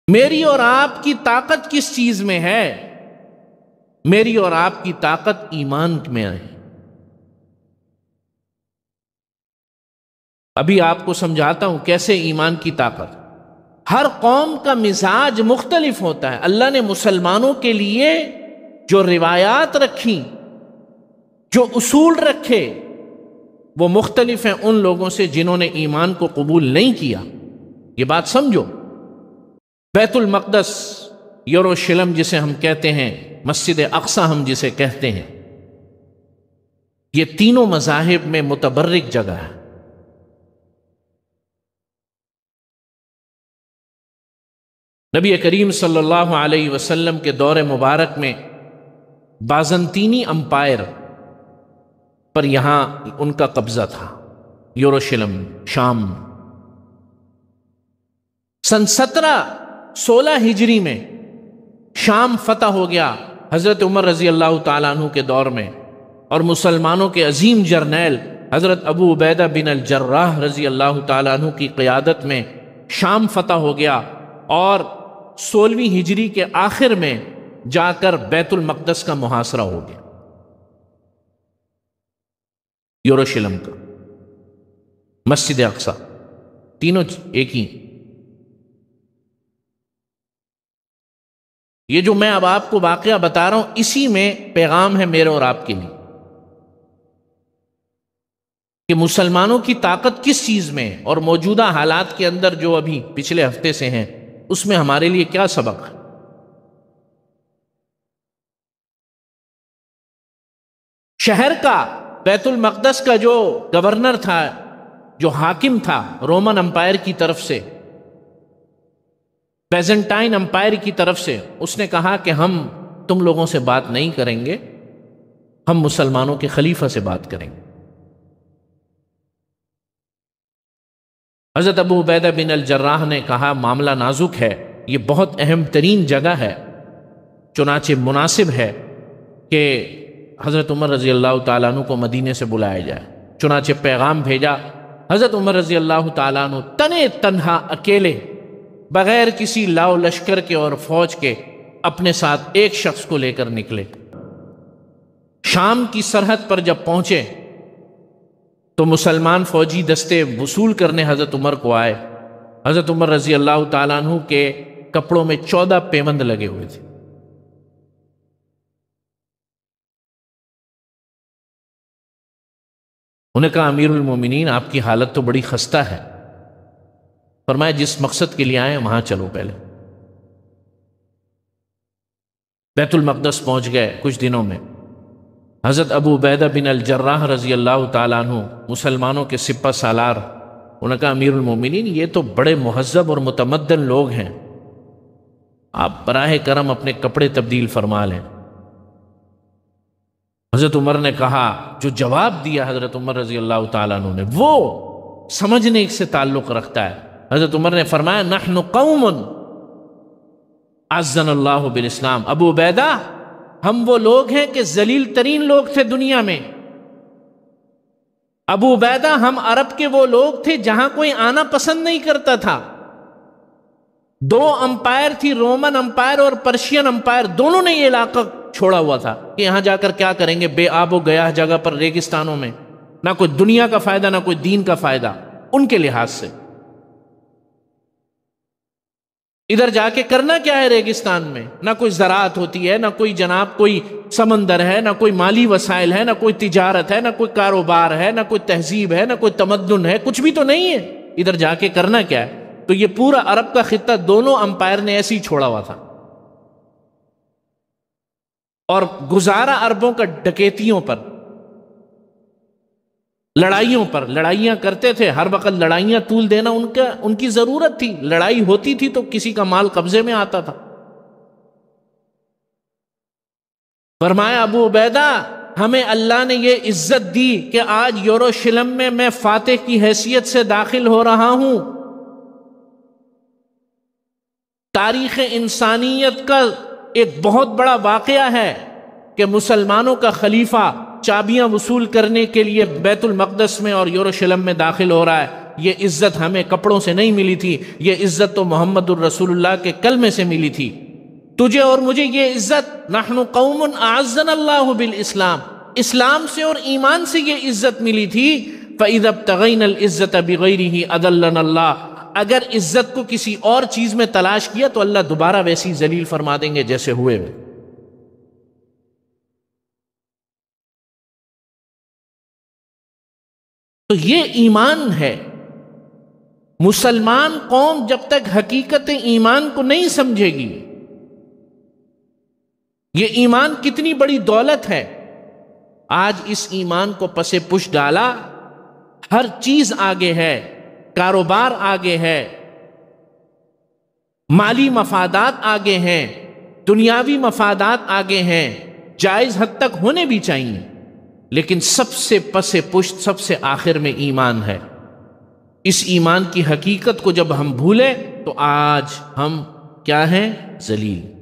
میری اور آپ کی طاقت کس چیز میں ہے؟ میری اور آپ کی طاقت ایمان میں ہے۔ ابھی آپ کو سمجھاتا ہوں کیسے ایمان کی طاقت۔ ہر قوم کا مزاج مختلف ہوتا ہے۔ اللہ نے مسلمانوں کے لیے جو روایات رکھی، جو اصول رکھے، وہ مختلف ہیں ان لوگوں سے جنہوں نے ایمان کو قبول نہیں کیا۔ یہ بات سمجھو۔ بیت المقدس، یروشلم جسے ہم کہتے ہیں، مسجد اقصی ہم جسے کہتے ہیں، یہ تینوں مذاہب میں متبرک جگہ ہے۔ نبی کریم صلی اللہ علیہ وسلم کے دور مبارک میں بازنطینی امپائر پر یہاں ان کا قبضہ تھا، یروشلم، شام۔ سن 1716 ہجری میں شام فتح ہو گیا حضرت عمر رضی اللہ تعالیٰ عنہ کے دور میں، اور مسلمانوں کے عظیم جرنیل حضرت ابو عبیدہ بن الجراح رضی اللہ تعالیٰ عنہ کی قیادت میں شام فتح ہو گیا، اور 16ویں ہجری کے آخر میں جا کر بیت المقدس کا محاصرہ ہو گیا، یروشلم کا، مسجد اقصی، تینوں ایک ہی۔ یہ جو میں اب آپ کو واقعہ بتا رہا ہوں، اسی میں پیغام ہے میرے اور آپ کے لیے کہ مسلمانوں کی طاقت کس چیز میں ہے، اور موجودہ حالات کے اندر جو ابھی پچھلے ہفتے سے ہیں اس میں ہمارے لیے کیا سبق ہے۔ شہر کا، بیت المقدس کا جو گورنر تھا، جو حاکم تھا رومن امپائر کی طرف سے، بیزنٹائن امپائر کی طرف سے، اس نے کہا کہ ہم تم لوگوں سے بات نہیں کریں گے، ہم مسلمانوں کے خلیفہ سے بات کریں گے۔ حضرت ابو عبیدہ بن الجراح نے کہا معاملہ نازک ہے، یہ بہت اہم ترین جگہ ہے، چنانچہ مناسب ہے کہ حضرت عمر رضی اللہ تعالیٰ عنہ کو مدینے سے بلایا جائے۔ چنانچہ پیغام بھیجا، حضرت عمر رضی اللہ تعالیٰ عنہ تنے تنہا اکیلے، بغیر کسی لاؤ لشکر کے اور فوج کے، اپنے ساتھ ایک شخص کو لے کر نکلے۔ شام کی سرحد پر جب پہنچے تو مسلمان فوجی دستے وصول کرنے حضرت عمر کو آئے۔ حضرت عمر رضی اللہ تعالیٰ عنہ کے کپڑوں میں 14 پیوند لگے ہوئے تھے۔ انہیں کہا امیر المومنین آپ کی حالت تو بڑی خستہ ہے۔ فرمایا جس مقصد کے لیے آئے وہاں چلو۔ پہلے بیت المقدس پہنچ گئے کچھ دنوں میں۔ حضرت ابو عبیدہ بن الجراح رضی اللہ تعالیٰ عنہ مسلمانوں کے سپہ سالار، انہوں نے کہا امیر المومنین یہ تو بڑے مہذب اور متمدن لوگ ہیں، آپ براہ کرم اپنے کپڑے تبدیل فرما لیں۔ حضرت عمر نے کہا، جو جواب دیا حضرت عمر رضی اللہ تعالیٰ عنہ نے، وہ سمجھنے سے تعلق رکھتا ہے۔ حضرت عمر نے فرمایا نحن قوم عزنا اللہ بالاسلام، ابو عبیدہ ہم وہ لوگ ہیں کہ ذلیل ترین لوگ تھے دنیا میں۔ ابو عبیدہ ہم عرب کے وہ لوگ تھے جہاں کوئی آنا پسند نہیں کرتا تھا۔ 2 امپائر تھی، رومن امپائر اور پرشین امپائر، دونوں نے یہ علاقہ چھوڑا ہوا تھا کہ یہاں جا کر کیا کریں گے، بے آب و گیا جگہ پر، ریگستانوں میں، نہ کوئی دنیا کا فائدہ نہ کوئی دین کا فائدہ ان کے لحاظ سے۔ ادھر جا کے کرنا کیا ہے ریگستان میں؟ نہ کوئی زراعت ہوتی ہے، نہ کوئی جناب کوئی سمندر ہے، نہ کوئی مالی وسائل ہے، نہ کوئی تجارت ہے، نہ کوئی کاروبار ہے، نہ کوئی تہذیب ہے، نہ کوئی تمدن ہے، کچھ بھی تو نہیں ہے۔ ادھر جا کے کرنا کیا ہے؟ تو یہ پورا عرب کا خطہ دونوں امپائر نے ایسے ہی چھوڑا ہوا تھا، اور گزارا عربوں کا ڈکیتیوں پر، لڑائیوں پر، لڑائیاں کرتے تھے، ہر وقت لڑائیاں طول دینا ان کی ضرورت تھی، لڑائی ہوتی تھی تو کسی کا مال قبضے میں آتا تھا۔ فرمایا ابو عبیدہ ہمیں اللہ نے یہ عزت دی کہ آج یروشلم میں فاتح کی حیثیت سے داخل ہو رہا ہوں۔ تاریخ انسانیت کا ایک بہت بڑا واقعہ ہے کہ مسلمانوں کا خلیفہ چابیاں وصول کرنے کے لیے بیت المقدس میں اور یروشلم میں داخل ہو رہا ہے، یہ عزت ہمیں کپڑوں سے نہیں ملی تھی، یہ عزت تو محمد الرسول اللہ کے کلمے سے ملی تھی۔ تجھے اور مجھے یہ عزت، نحن قوم اعزنا اللہ بالاسلام، اسلام سے اور ایمان سے یہ عزت ملی تھی۔ فَإِذَا ابْتَغَيْنَا الْعِزَّةَ بِغَيْرِهِ أَذَلَّنَا اللَّهُ، اگر عزت کو کسی اور چیز میں تلاش کیا تو اللہ دوبارہ ویسی ذلیل فرما دیں گے جیسے ہوئے ہوئے۔ تو یہ ایمان ہے۔ مسلمان قوم جب تک حقیقت ایمان کو نہیں سمجھے گی، یہ ایمان کتنی بڑی دولت ہے، آج اس ایمان کو پس پش ڈالا، ہر چیز آگے ہے، کاروبار آگے ہے، مالی مفادات آگے ہیں، دنیاوی مفادات آگے ہیں، جائز حد تک ہونے بھی چاہیے، لیکن سب سے پس پشت، سب سے آخر میں ایمان ہے۔ اس ایمان کی حقیقت کو جب ہم بھولیں تو آج ہم کیا ہیں؟ ذلیل۔